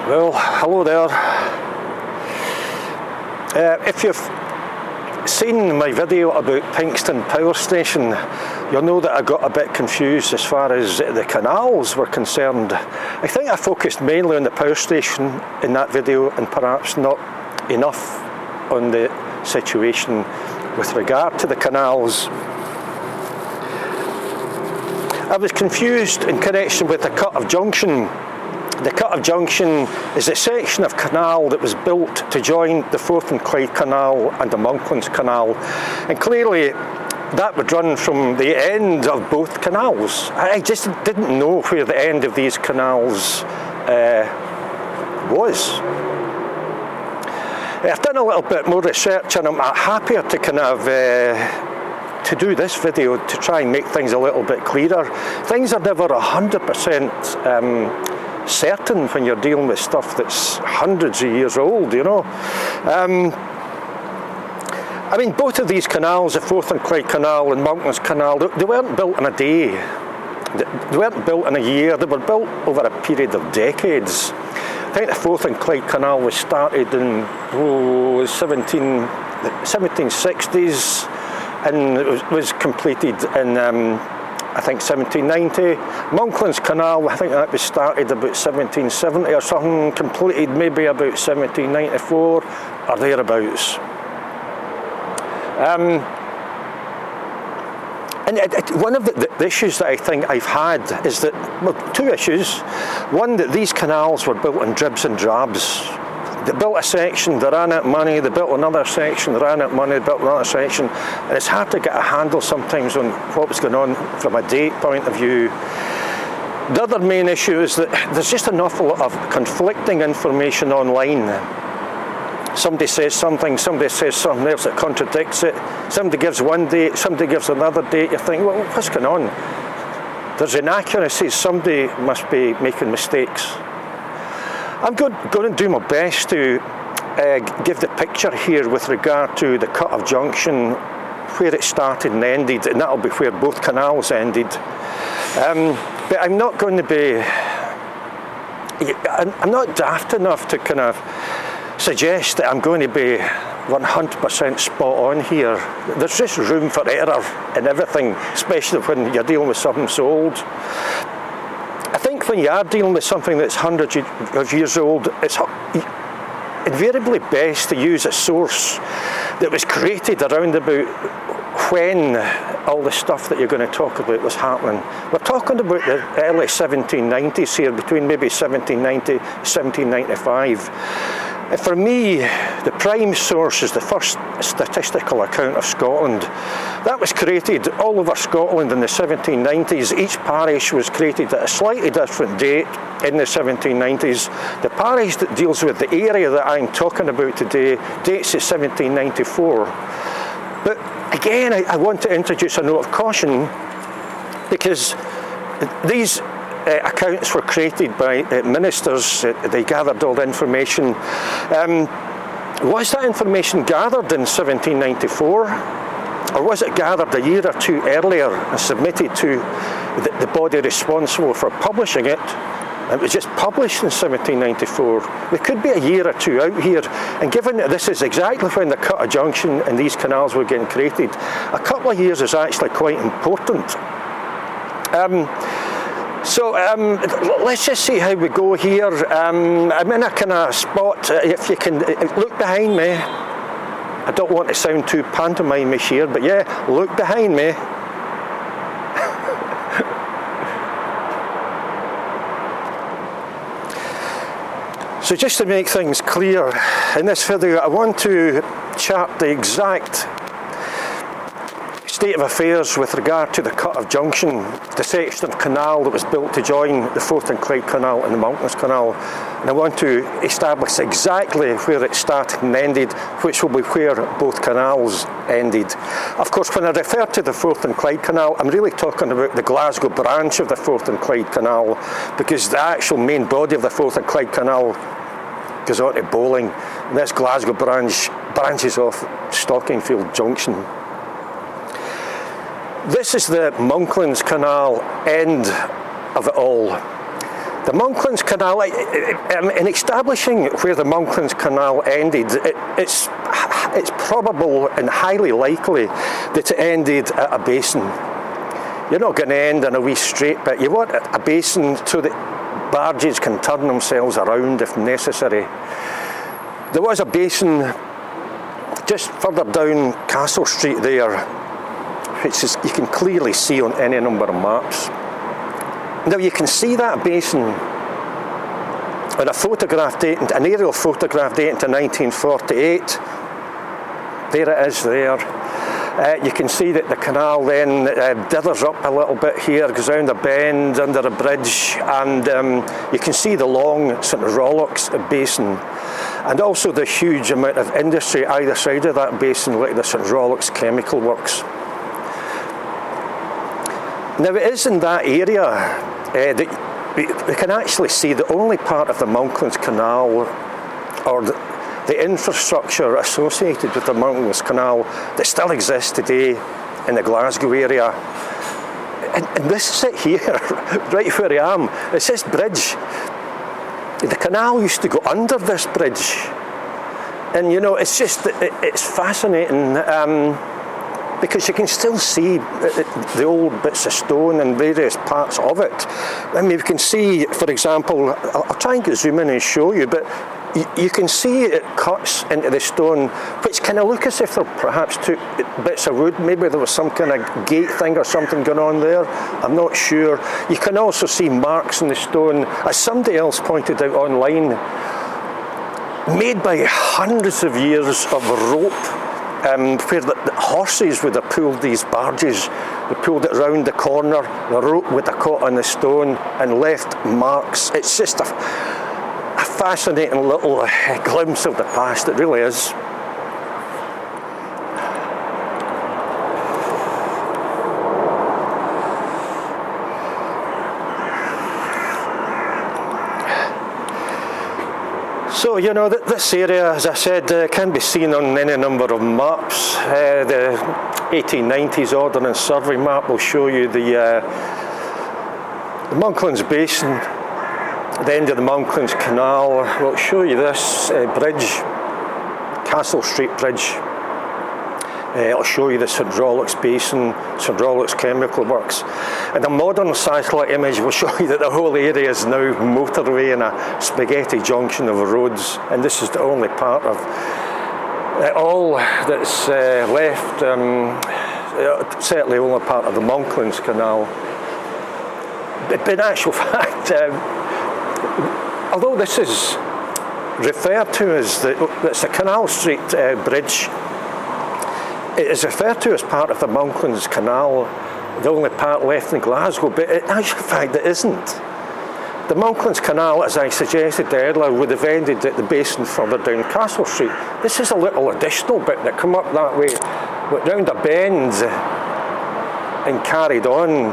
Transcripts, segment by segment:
Well, hello there. If you've seen my video about Pinkston Power Station, you'll know that I got a bit confused as far as the canals were concerned. I think I focused mainly on the power station in that video and perhaps not enough on the situation with regard to the canals. I was confused in connection with the Cut of Junction. The Cut of Junction is a section of canal that was built to join the Forth Clyde Canal and the Monkland Canal, and clearly that would run from the end of both canals. I just didn't know where the end of these canals was. I've done a little bit more research and I'm happier to kind of to do this video to try and make things a little bit clearer. Things are never 100% certain when you're dealing with stuff that's hundreds of years old, you know. I mean, both of these canals, the Forth Clyde Canal and Monkland Canal, they weren't built in a day. They weren't built in a year. They were built over a period of decades. I think the Forth Clyde Canal was started in 1760s and it was completed in I think 1790. Monkland Canal, I think that was started about 1770 or something, completed maybe about 1794 or thereabouts. One of the issues that I think I've had is that, well, two issues. One, that these canals were built in dribs and drabs. They built a section, they ran out of money, they built another section, they ran out of money, they built another section, and it's hard to get a handle sometimes on what was going on from a date point of view. The other main issue is that there's just an awful lot of conflicting information online. Somebody says something says something else that contradicts it. Somebody gives one date, somebody gives another date. You think, well, what's going on? There's inaccuracies, somebody must be making mistakes. I'm going to do my best to give the picture here with regard to the Cut of Junction, where it started and ended, and that'll be where both canals ended. But I'm not going to be, I'm not daft enough to kind of suggest that I'm going to be 100% spot on here. There's just room for error in everything, especially when you're dealing with something so old. I think when you are dealing with something that's hundreds of years old, it's invariably best to use a source that was created around about when all the stuff that you're going to talk about was happening. We're talking about the early 1790s here, between maybe 1790 and 1795. And for me, the prime source is the first Statistical Account of Scotland. That was created all over Scotland in the 1790s. Each parish was created at a slightly different date in the 1790s. The parish that deals with the area that I'm talking about today dates to 1794. But again, I want to introduce a note of caution, because these accounts were created by ministers. They gathered all the information. Was that information gathered in 1794, or was it gathered a year or two earlier and submitted to the body responsible for publishing it? It was just published in 1794. We could be a year or two out here, and given that this is exactly when the Cut of Junction and these canals were getting created, a couple of years is actually quite important. So let's just see how we go here. I'm in a kind of spot, if you can look behind me. I don't want to sound too pantomime-ish here, but yeah, look behind me. So just to make things clear, in this video I want to chart the exact state of affairs with regard to the Cut of Junction, the section of canal that was built to join the Forth Clyde Canal and the Monkland Canal. And I want to establish exactly where it started and ended, which will be where both canals ended. Of course, when I refer to the Forth Clyde Canal, I'm really talking about the Glasgow branch of the Forth Clyde Canal, because the actual main body of the Forth Clyde Canal goes on to Bowling, and this Glasgow branches off Stockingfield Junction. This is the Monkland Canal end of it all. The Monkland Canal, in establishing where the Monkland Canal ended, it's probable and highly likely that it ended at a basin. You're not going to end in a wee straight bit. You want a basin so that barges can turn themselves around if necessary. There was a basin just further down Castle Street there, which is, you can clearly see on any number of maps. Now you can see that basin on a photograph dating, an aerial photograph dating to 1948. There it is there. You can see that the canal then dithers up a little bit here, goes round a bend under a bridge, and you can see the long St Rollox basin, and also the huge amount of industry either side of that basin, like the St Rollox Chemical Works. Now it is in that area that we can actually see the only part of the Monkland Canal, or the infrastructure associated with the Monkland Canal, that still exists today in the Glasgow area. And this is it here, right where I am. It's this bridge. The canal used to go under this bridge. And you know, it's just, it's fascinating because you can still see the old bits of stone and various parts of it. I mean, you can see, for example, I'll try and zoom in and show you, but you can see it cuts into the stone, which kind of look as if they perhaps took bits of wood. Maybe there was some kind of gate thing or something going on there. I'm not sure. You can also see marks in the stone, as somebody else pointed out online, made by hundreds of years of rope, where the horses would have pulled these barges. They pulled it round the corner, the rope would have caught on the stone and left marks. It's just a fascinating little glimpse of the past, it really is. So, you know, this area, as I said, can be seen on any number of maps. The 1890s Ordnance Survey map will show you the Monkland Basin, the end of the Monkland Canal. We'll show you this bridge, Castle Street Bridge. It'll show you the St Rollox Basin, St Rollox Chemical Works. And a modern satellite image will show you that the whole area is now motorway and a spaghetti junction of roads. And this is the only part of all that's left, certainly only part of the Monkland Canal. But in actual fact, although this is referred to as it's the Canal Street Bridge, it is referred to as part of the Monkland Canal, the only part left in Glasgow, but in actual fact it isn't. The Monkland Canal, as I suggested earlier, would have ended at the basin further down Castle Street. This is a little additional bit that come up that way, went round a bend and carried on.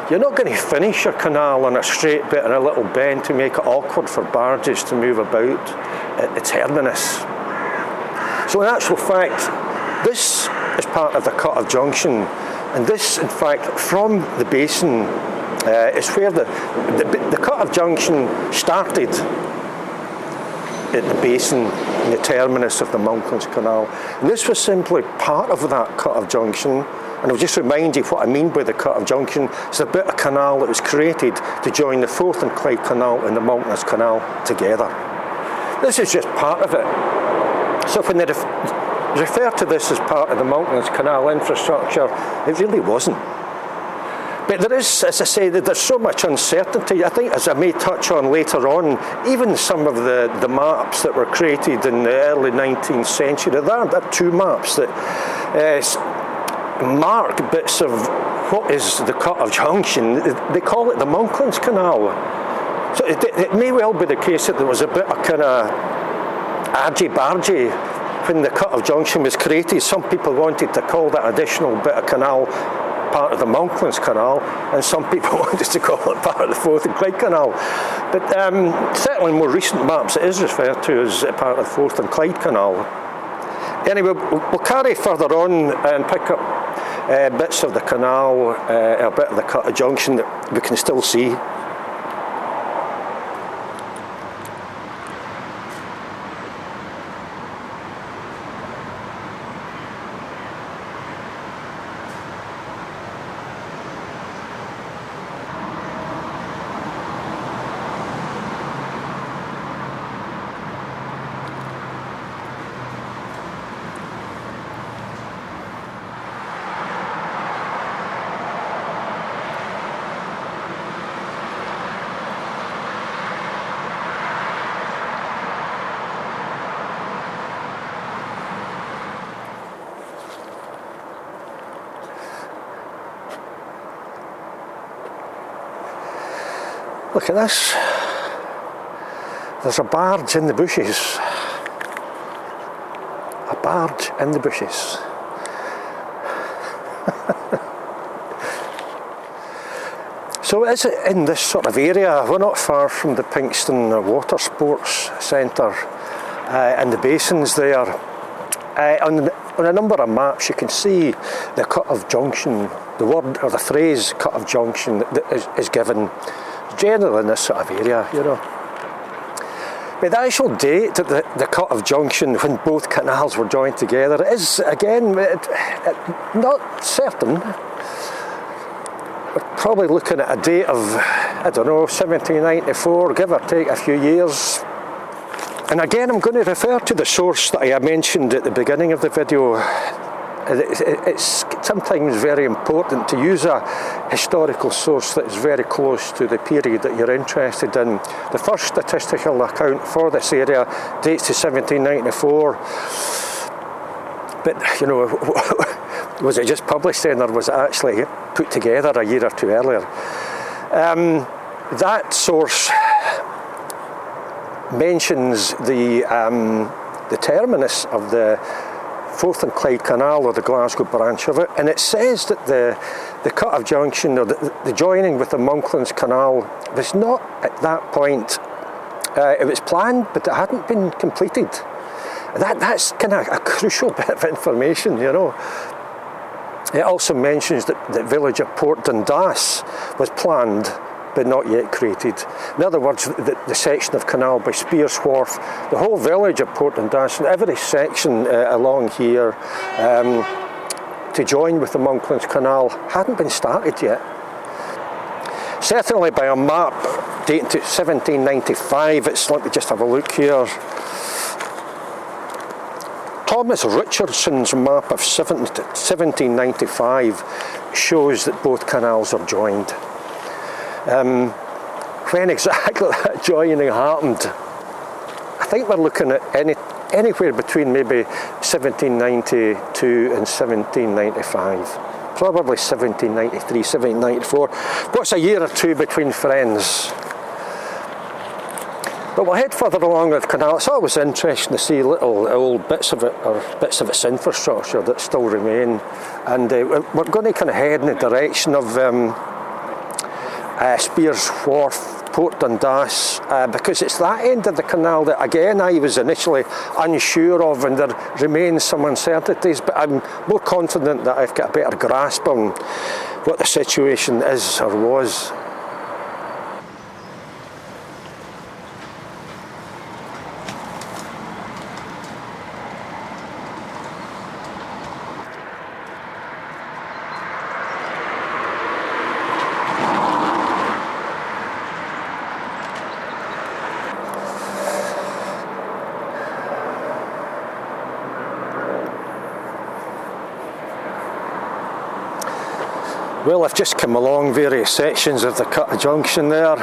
You're not going to finish a canal on a straight bit and a little bend to make it awkward for barges to move about at the terminus. So in actual fact, this is part of the Cut of Junction, and this, in fact, from the basin is where the Cut of Junction started at the basin in the terminus of the Monkland Canal. And this was simply part of that Cut of Junction. And I'll just remind you what I mean by the Cut of Junction. It's a bit of canal that was created to join the Forth Clyde Canal and the Monkland Canal together. This is just part of it. So when they refer to this as part of the Monkland Canal infrastructure, it really wasn't. But there is, as I say, there's so much uncertainty. I think, as I may touch on later on, even some of the maps that were created in the early 19th century, there are two maps that mark bits of what is the Cut of Junction. They call it the Monkland Canal. So it may well be the case that there was a bit of kind of argy-bargy when the Cut of Junction was created. Some people wanted to call that additional bit of canal part of the Monkland Canal, and some people wanted to call it part of the Forth Clyde Canal. But certainly in more recent maps it is referred to as part of the Forth Clyde Canal. Anyway, we'll carry further on and pick up bits of the canal, a bit of the Cut of Junction that we can still see. Look at this. There's a barge in the bushes. A barge in the bushes. So it's in this sort of area. We're not far from the Pinkston Water Sports Centre and the basins there. On a number of maps you can see the Cut of Junction, the word or the phrase Cut of Junction that is given generally in this sort of area, you know. But the actual date at the Cut of Junction when both canals were joined together is again not certain. We're probably looking at a date of, I don't know, 1794, give or take a few years. And again, I'm going to refer to the source that I mentioned at the beginning of the video. It's sometimes very important to use a historical source that is very close to the period that you're interested in. The first statistical account for this area dates to 1794. But, you know, was it just published then, or was it actually put together a year or two earlier? That source mentions the terminus of the Forth Clyde Canal, or the Glasgow branch of it, and it says that the Cut of Junction, or the joining with the Monkland Canal, was not at that point. It was planned, but it hadn't been completed. That's kind of a crucial bit of information, you know. It also mentions that the village of Port Dundas was planned but not yet created. In other words, the section of canal by Spears Wharf, the whole village of Port Dundas, and every section along here to join with the Monkland Canal hadn't been started yet. Certainly by a map dating to 1795, let me just have a look here. Thomas Richardson's map of 1795 shows that both canals are joined. When exactly that joining happened, I think we're looking at anywhere between maybe 1792 and 1795. Probably 1793, 1794. What's a year or two between friends? But we'll head further along the canal. It's always interesting to see little old bits of it, or bits of its infrastructure that still remain. And we're going to kind of head in the direction of Spears Wharf, Port Dundas, because it's that end of the canal that, again, I was initially unsure of, and there remain some uncertainties, but I'm more confident that I've got a better grasp on what the situation is or was. Well, I've just come along various sections of the Cut of Junction there.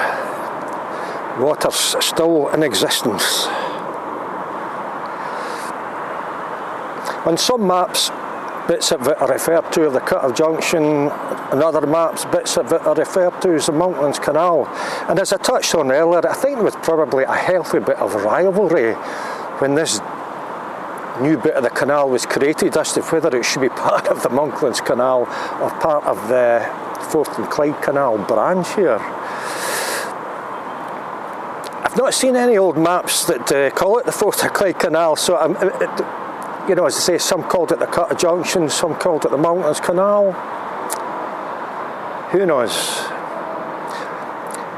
Water's still in existence. On some maps, bits of it are referred to as the Cut of Junction, and other maps, bits of it are referred to as the Monkland Canal. And as I touched on earlier, I think there was probably a healthy bit of rivalry when this new bit of the canal was created as to whether it should be part of the Monkland Canal or part of the Forth Clyde Canal branch here. I've not seen any old maps that call it the Forth Clyde Canal, so you know, as I say, some called it the Cut of Junction, some called it the Monkland Canal. Who knows?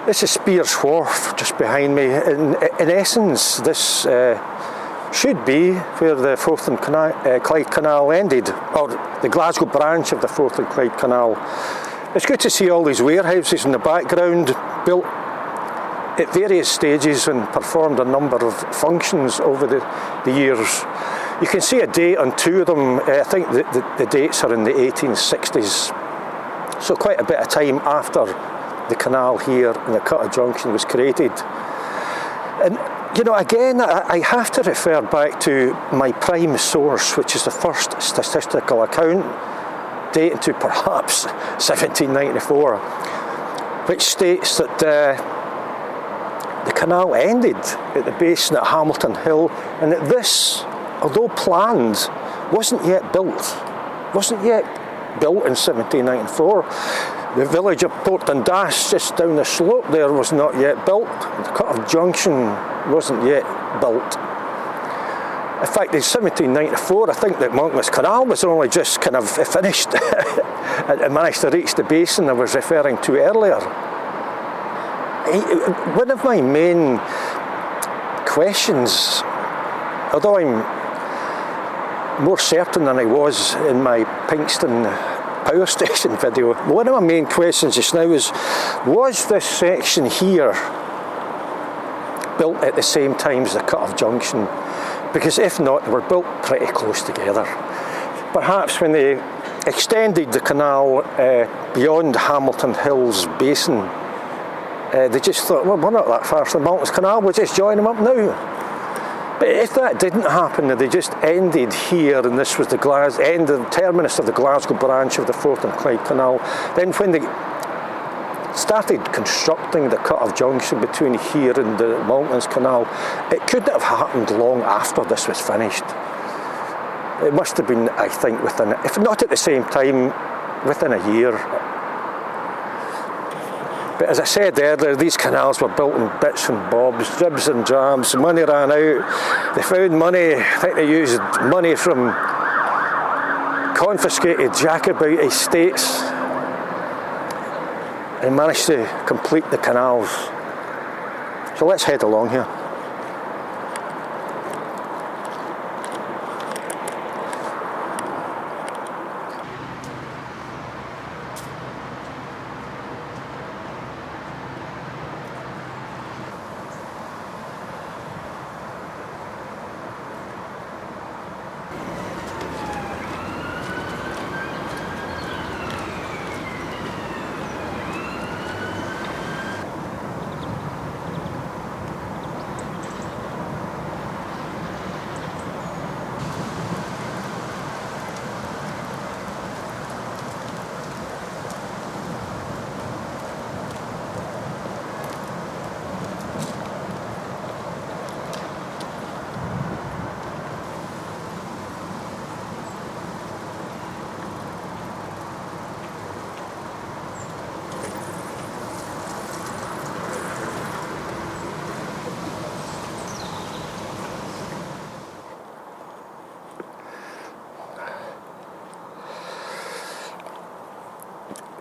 This is Spears Wharf just behind me. In essence, this should be where the Forth Clyde Canal ended, or the Glasgow branch of the Forth Clyde Canal. It's good to see all these warehouses in the background, built at various stages and performed a number of functions over the years. You can see a date on two of them. I think the dates are in the 1860s, so quite a bit of time after the canal here and the Cut of Junction was created. And you know, again, I have to refer back to my prime source, which is the first statistical account, dating to perhaps 1794, which states that the canal ended at the basin at Hamilton Hill, and that this, although planned, wasn't yet built. Wasn't yet built in 1794. The village of Port Dundas, just down the slope there, was not yet built. The Cut of Junction wasn't yet built. In fact, in 1794, I think that Monkland Canal was only just kind of finished and managed to reach the basin I was referring to earlier. One of my main questions, although I'm more certain than I was in my Pinkston power station video, one of my main questions just now is, was this section here built at the same time as the Cut of Junction? Because if not, they were built pretty close together. Perhaps when they extended the canal beyond Hamilton Hill's basin, they just thought, well, we're not that far from the Monkland Canal, we'll just join them up now. But if that didn't happen, and they just ended here, and this was the terminus of the Glasgow branch of the Forth Clyde Canal, then when they started constructing the Cut of Junction between here and the Monkland Canal, it couldn't have happened long after this was finished. It must have been, I think, within, if not at the same time, within a year. But as I said earlier, these canals were built in bits and bobs, dribs and drabs. Money ran out. They found money. I think they used money from confiscated Jacobite estates and managed to complete the canals. So let's head along here.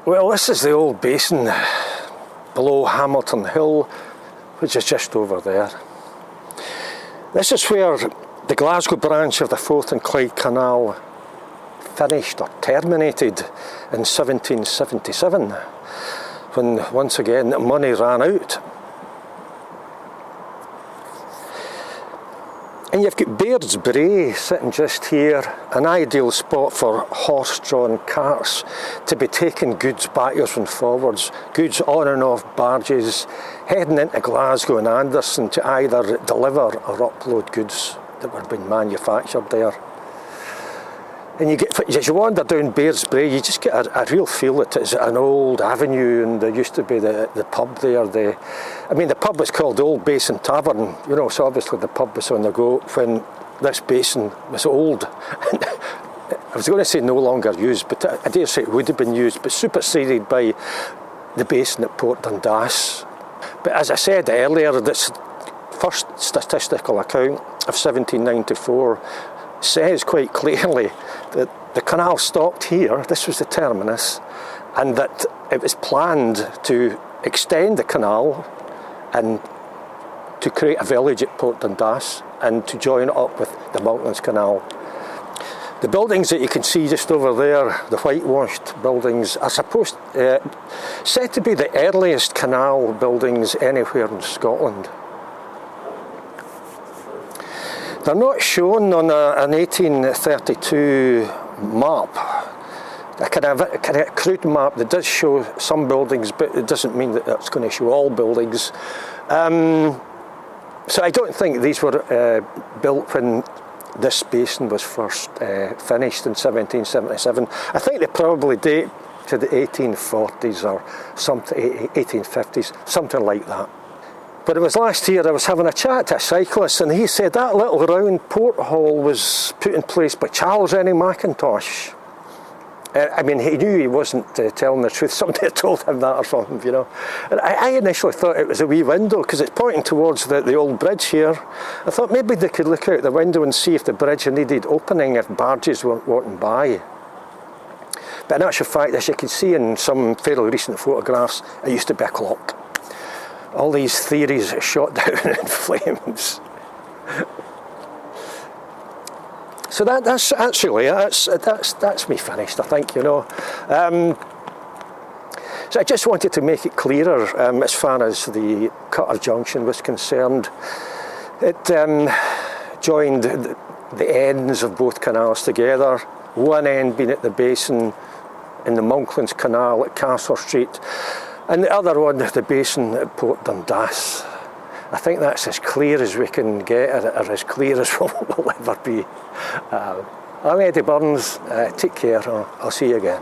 Well, this is the old basin below Hamilton Hill, which is just over there. This is where the Glasgow branch of the Forth Clyde Canal finished or terminated in 1777, when once again money ran out. And you've got Baird's Brae sitting just here, an ideal spot for horse-drawn carts to be taking goods backwards and forwards, goods on and off barges, heading into Glasgow and Anderson to either deliver or upload goods that were being manufactured there. And you get, as you wander down Baird's Brae, you just get a real feel that it's an old avenue, and there used to be the pub there. The pub was called the Old Basin Tavern, you know, so obviously the pub was on the go when this basin was old. I was going to say no longer used, but I dare say it would have been used, but superseded by the basin at Port Dundas. But as I said earlier, this first statistical account of 1794 says quite clearly that the canal stopped here, this was the terminus, and that it was planned to extend the canal and to create a village at Port Dundas and to join it up with the Monkland Canal. The buildings that you can see just over there, the whitewashed buildings, are said to be the earliest canal buildings anywhere in Scotland. They're not shown on an 1832 map, a kind of crude map that does show some buildings, but it doesn't mean that that's going to show all buildings. So I don't think these were built when this basin was first finished in 1777. I think they probably date to the 1840s or 1850s, something like that. But it was last year I was having a chat to a cyclist, and he said that little round porthole was put in place by Charles Rennie Mackintosh. I mean, he knew he wasn't telling the truth. Somebody had told him that or something, you know. And I initially thought it was a wee window because it's pointing towards the old bridge here. I thought maybe they could look out the window and see if the bridge needed opening if barges weren't walking by. But in actual fact, as you can see in some fairly recent photographs, it used to be a clock. All these theories shot down in flames. So that's actually that's me finished, I think, you know. So I just wanted to make it clearer as far as the Cut of Junction was concerned. It joined the ends of both canals together, one end being at the basin in the Monkland Canal at Castle Street, and the other one at the basin at Port Dundas. I think that's as clear as we can get, or as clear as we'll ever be. I'm Eddie Burns. Take care. I'll see you again.